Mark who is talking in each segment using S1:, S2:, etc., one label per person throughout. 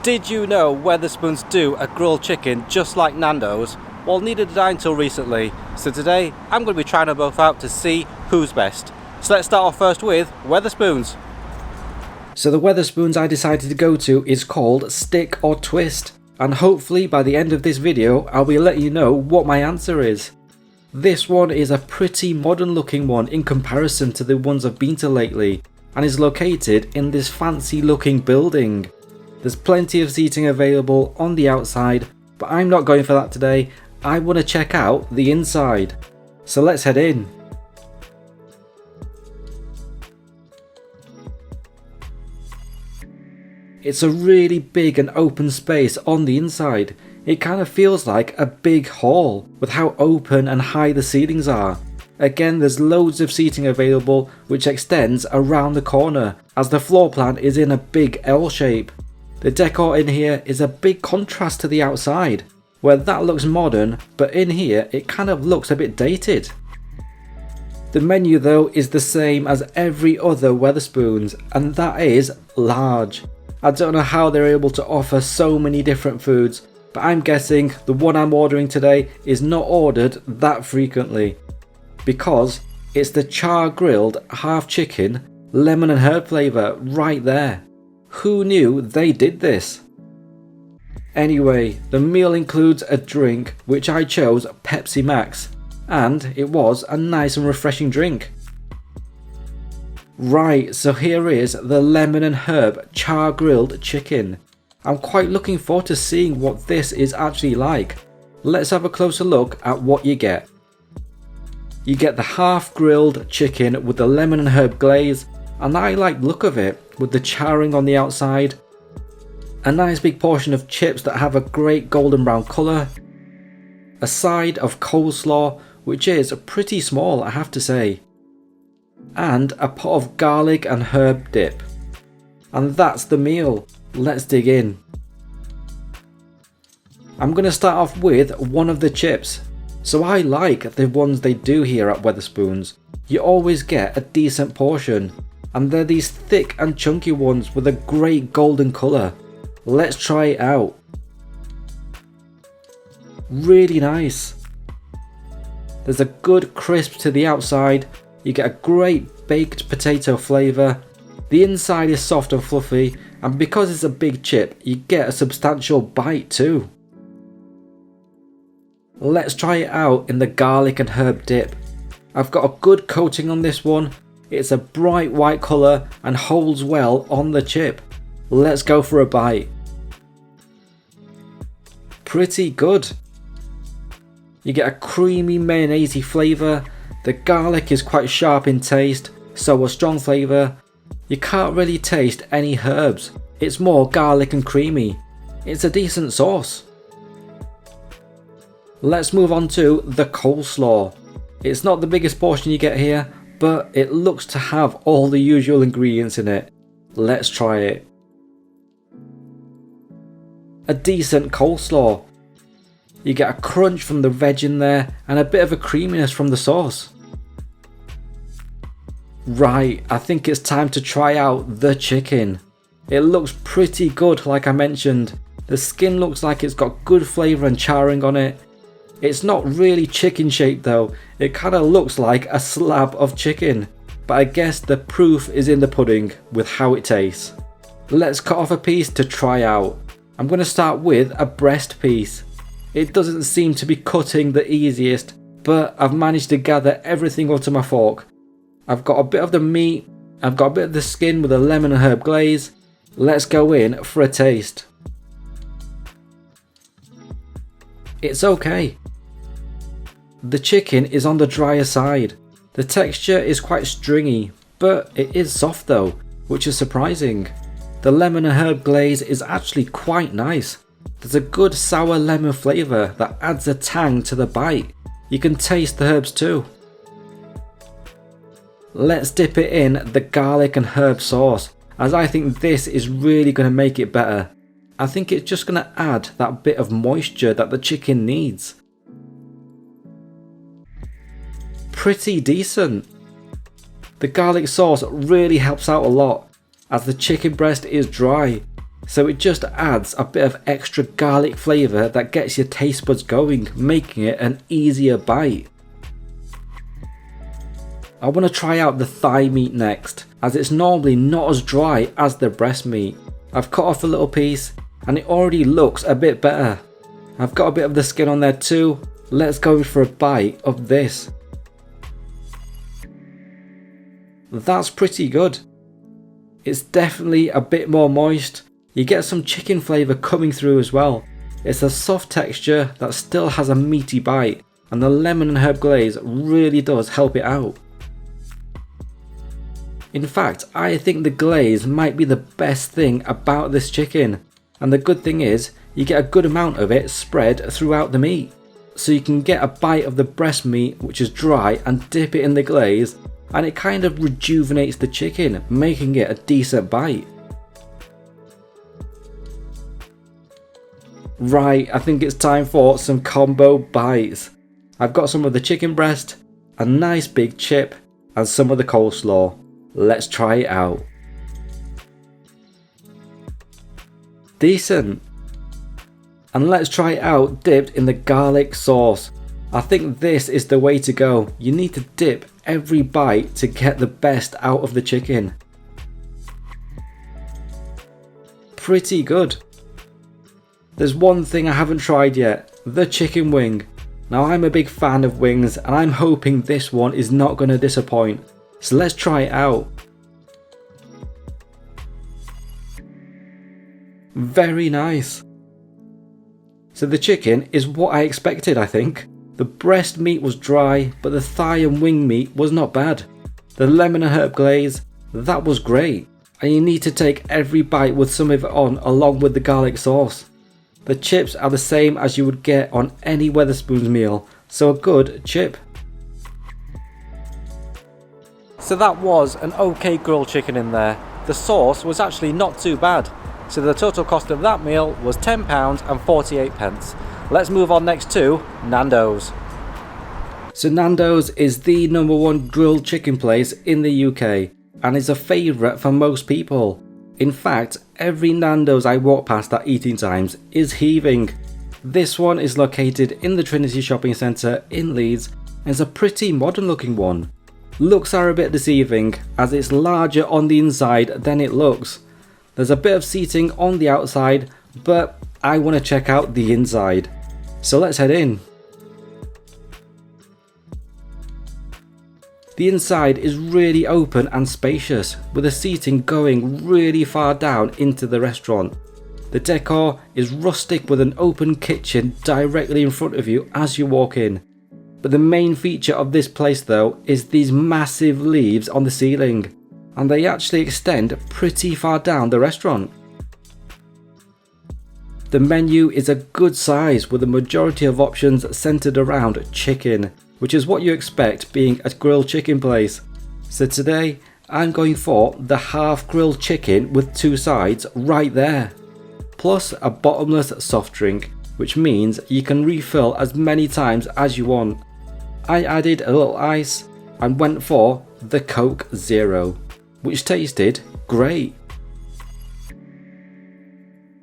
S1: Did you know Wetherspoons do a grilled chicken just like Nando's? Well, neither did I until recently. So today, I'm going to be trying them both out to see who's best. So let's start off first with Wetherspoons. So the Wetherspoons I decided to go to is called Stick or Twist. And hopefully by the end of this video, I'll be letting you know what my answer is. This one is a pretty modern looking one in comparison to the ones I've been to lately, and is located in this fancy looking building. There's plenty of seating available on the outside, but I'm not going for that today. I want to check out the inside. So let's head in. It's a really big and open space on the inside. It kind of feels like a big hall with how open and high the ceilings are. Again, there's loads of seating available which extends around the corner as the floor plan is in a big L shape. The decor in here is a big contrast to the outside, where that looks modern, but in here it kind of looks a bit dated. The menu though is the same as every other Wetherspoons, and that is large. I don't know how they're able to offer so many different foods, but I'm guessing the one I'm ordering today is not ordered that frequently, because it's the char grilled half chicken lemon and herb flavour right there. Who knew they did this? Anyway, the meal includes a drink, which I chose Pepsi Max, and it was a nice and refreshing drink. Right, so here is the lemon and herb char grilled chicken. I'm quite looking forward to seeing what this is actually like. Let's have a closer look at what you get. You get the half grilled chicken with the lemon and herb glaze, and I like the look of it with the charring on the outside. A nice big portion of chips that have a great golden brown colour. A side of coleslaw, which is pretty small I have to say. And a pot of garlic and herb dip. And that's the meal. Let's dig in. I'm going to start off with one of the chips. So I like the ones they do here at Wetherspoons. You always get a decent portion, and they're these thick and chunky ones with a great golden colour. Let's try it out. Really nice. There's a good crisp to the outside. You get a great baked potato flavour. The inside is soft and fluffy, and because it's a big chip, you get a substantial bite too. Let's try it out in the garlic and herb dip. I've got a good coating on this one. It's a bright white colour and holds well on the chip. Let's go for a bite. Pretty good. You get a creamy mayonnaise flavour. The garlic is quite sharp in taste, so a strong flavour. You can't really taste any herbs. It's more garlic and creamy. It's a decent sauce. Let's move on to the coleslaw. It's not the biggest portion you get here, but it looks to have all the usual ingredients in it. Let's try it. A decent coleslaw. You get a crunch from the veg in there and a bit of a creaminess from the sauce. Right, I think it's time to try out the chicken. It looks pretty good like I mentioned. The skin looks like it's got good flavour and charring on it. It's not really chicken shaped though, it kind of looks like a slab of chicken. But I guess the proof is in the pudding with how it tastes. Let's cut off a piece to try out. I'm going to start with a breast piece. It doesn't seem to be cutting the easiest, but I've managed to gather everything onto my fork. I've got a bit of the meat, I've got a bit of the skin with a lemon and herb glaze. Let's go in for a taste. It's okay. The chicken is on the drier side. The texture is quite stringy, but it is soft though, which is surprising. The lemon and herb glaze is actually quite nice. There's a good sour lemon flavour that adds a tang to the bite. You can taste the herbs too. Let's dip it in the garlic and herb sauce, as I think this is really going to make it better. I think it's just going to add that bit of moisture that the chicken needs. Pretty decent. The garlic sauce really helps out a lot, as the chicken breast is dry. so it just adds a bit of extra garlic flavour that gets your taste buds going, making it an easier bite. I want to try out the thigh meat next, as it's normally not as dry as the breast meat. I've cut off a little piece and it already looks a bit better. I've got a bit of the skin on there too. Let's go for a bite of this. That's pretty good. It's definitely a bit more moist. You get some chicken flavour coming through as well. It's a soft texture that still has a meaty bite, and the lemon and herb glaze really does help it out. In fact, I think the glaze might be the best thing about this chicken, and the good thing is you get a good amount of it spread throughout the meat. So you can get a bite of the breast meat which is dry and dip it in the glaze, and it kind of rejuvenates the chicken, making it a decent bite. Right, I think it's time for some combo bites. I've got some of the chicken breast, a nice big chip, and some of the coleslaw. Let's try it out. Decent. And let's try it out dipped in the garlic sauce. I think this is the way to go. You need to dip every bite to get the best out of the chicken. Pretty good. There's one thing I haven't tried yet, the chicken wing. Now I'm a big fan of wings and I'm hoping this one is not going to disappoint. So let's try it out. Very nice. So the chicken is what I expected, I think. The breast meat was dry, but the thigh and wing meat was not bad. The lemon and herb glaze, that was great. And you need to take every bite with some of it on along with the garlic sauce. The chips are the same as you would get on any Wetherspoons meal, so a good chip. So that was an okay grilled chicken in there. The sauce was actually not too bad. So the total cost of that meal was £10.48. Let's move on next to Nando's. So Nando's is the #1 grilled chicken place in the UK and is a favourite for most people. In fact, every Nando's I walk past at eating times is heaving. This one is located in the Trinity shopping centre in Leeds and is a pretty modern looking one. Looks are a bit deceiving as it's larger on the inside than it looks. There's a bit of seating on the outside, but I want to check out the inside. So let's head in. The inside is really open and spacious, with the seating going really far down into the restaurant. The decor is rustic with an open kitchen directly in front of you as you walk in. But the main feature of this place though is these massive leaves on the ceiling, and they actually extend pretty far down the restaurant. The menu is a good size with a majority of options centered around chicken, which is what you expect being a grilled chicken place. So today I'm going for the half grilled chicken with 2 sides right there, plus a bottomless soft drink, which means you can refill as many times as you want. I added a little ice and went for the Coke Zero, which tasted great.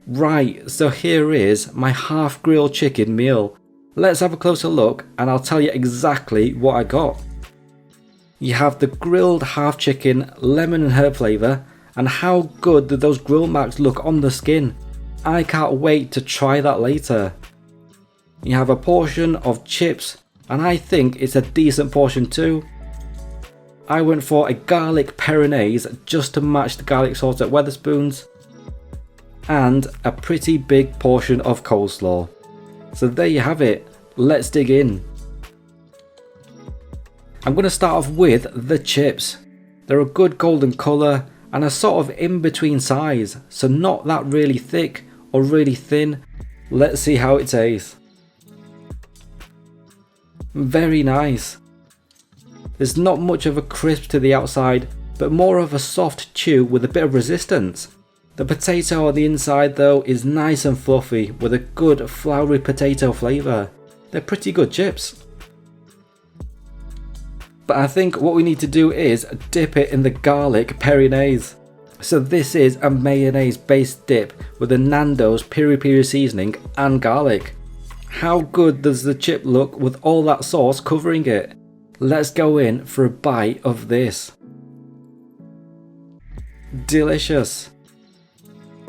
S1: Right, so here is my half grilled chicken meal. Let's have a closer look and I'll tell you exactly what I got. You have the grilled half chicken, lemon and herb flavour, and how good do those grill marks look on the skin. I can't wait to try that later. You have a portion of chips, and I think it's a decent portion too. I went for a garlic Peronaise just to match the garlic sauce at Wetherspoons, and a pretty big portion of coleslaw. So there you have it, let's dig in. I'm going to start off with the chips. They're a good golden colour and a sort of in between size, so not that really thick or really thin. Let's see how it tastes. Very nice. There's not much of a crisp to the outside, but more of a soft chew with a bit of resistance. The potato on the inside though is nice and fluffy with a good floury potato flavour. They're pretty good chips. But I think what we need to do is dip it in the garlic Peronaise. So this is a mayonnaise based dip with a Nando's piri piri seasoning and garlic. How good does the chip look with all that sauce covering it? Let's go in for a bite of this. Delicious.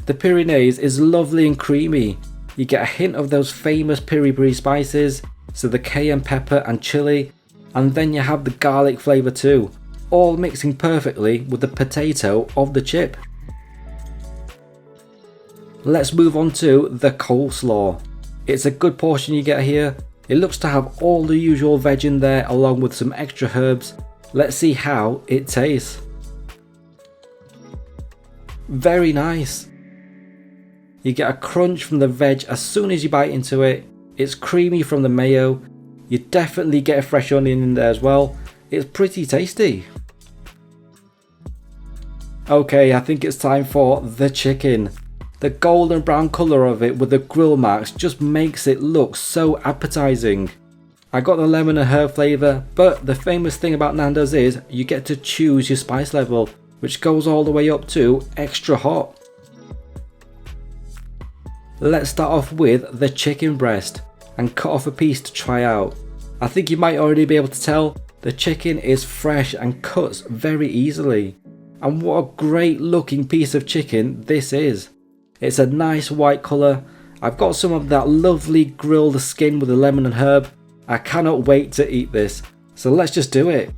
S1: The Pyrenees is lovely and creamy. You get a hint of those famous piri piri spices, so the cayenne pepper and chili, and then you have the garlic flavour too, all mixing perfectly with the potato of the chip. Let's move on to the coleslaw. It's a good portion you get here. It looks to have all the usual veg in there along with some extra herbs. Let's see how it tastes. Very nice. You get a crunch from the veg as soon as you bite into it. It's creamy from the mayo. You definitely get a fresh onion in there as well. It's pretty tasty. Okay, I think it's time for the chicken. The golden brown colour of it with the grill marks just makes it look so appetizing. I got the lemon and herb flavour, but the famous thing about Nando's is you get to choose your spice level, which goes all the way up to extra hot. Let's start off with the chicken breast and cut off a piece to try out. I think you might already be able to tell the chicken is fresh and cuts very easily. And what a great looking piece of chicken this is. It's a nice white colour. I've got some of that lovely grilled skin with the lemon and herb. I cannot wait to eat this. So let's just do it.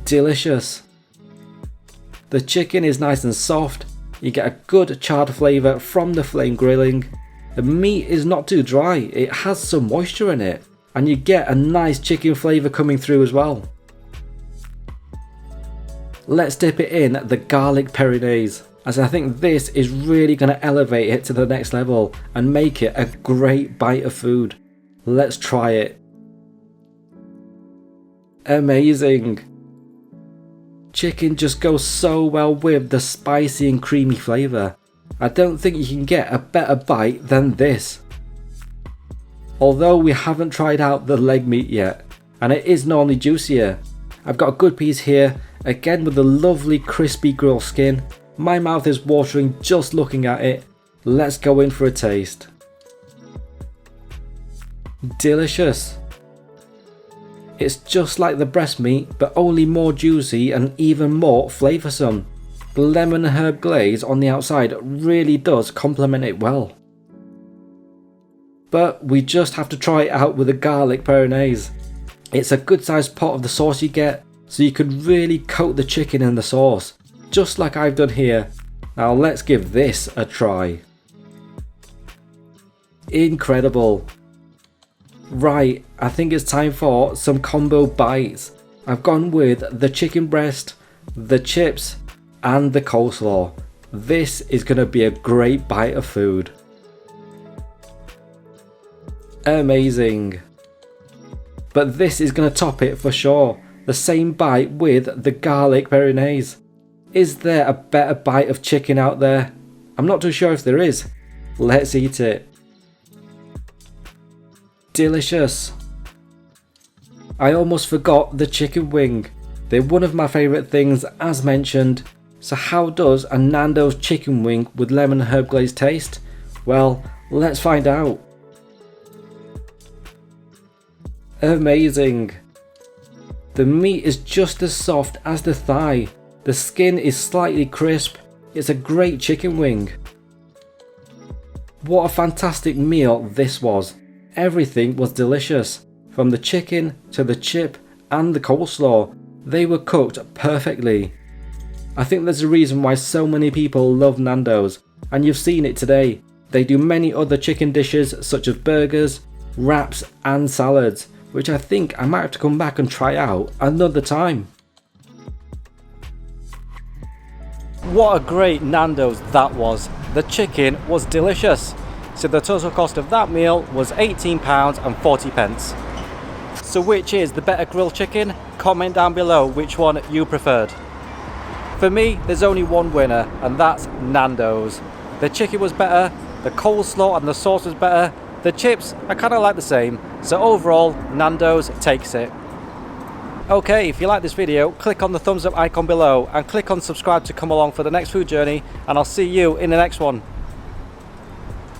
S1: Delicious. The chicken is nice and soft. You get a good charred flavour from the flame grilling. The meat is not too dry, it has some moisture in it, and you get a nice chicken flavour coming through as well. Let's dip it in the garlic Pyrenees, as I think this is really going to elevate it to the next level and make it a great bite of food. Let's try it. Amazing. Chicken just goes so well with the spicy and creamy flavour. I don't think you can get a better bite than this. Although we haven't tried out the leg meat yet, and it is normally juicier. I've got a good piece here, again with the lovely crispy grill skin. My mouth is watering just looking at it. Let's go in for a taste. Delicious. It's just like the breast meat, but only more juicy and even more flavoursome. The lemon and herb glaze on the outside really does complement it well. But we just have to try it out with the garlic Pyrenees. It's a good sized pot of the sauce you get, so you can really coat the chicken in the sauce, just like I've done here. Now let's give this a try. Incredible. Right, I think it's time for some combo bites. I've gone with the chicken breast, the chips, and the coleslaw. This is going to be a great bite of food. Amazing. But this is going to top it for sure. The same bite with the garlic Pyrenees. Is there a better bite of chicken out there? I'm not too sure if there is. Let's eat it. Delicious. I almost forgot the chicken wing. They're one of my favourite things as mentioned. So how does a Nando's chicken wing with lemon and herb glaze taste? Well, let's find out. Amazing. The meat is just as soft as the thigh. The skin is slightly crisp. It's a great chicken wing. What a fantastic meal this was. Everything was delicious. From the chicken to the chip and the coleslaw. They were cooked perfectly. I think there's a reason why so many people love Nando's, and you've seen it today. They do many other chicken dishes such as burgers, wraps and salads, which I think I might have to come back and try out another time. What a great Nando's that was. The chicken was delicious. So the total cost of that meal was £18.40. So which is the better grilled chicken? Comment down below which one you preferred. For me, there's only one winner, and that's Nando's. The chicken was better, the coleslaw and the sauce was better, the chips I kind of like the same, so overall Nando's takes it. Okay, if you like this video, click on the thumbs up icon below and click on subscribe to come along for the next food journey, and I'll see you in the next one.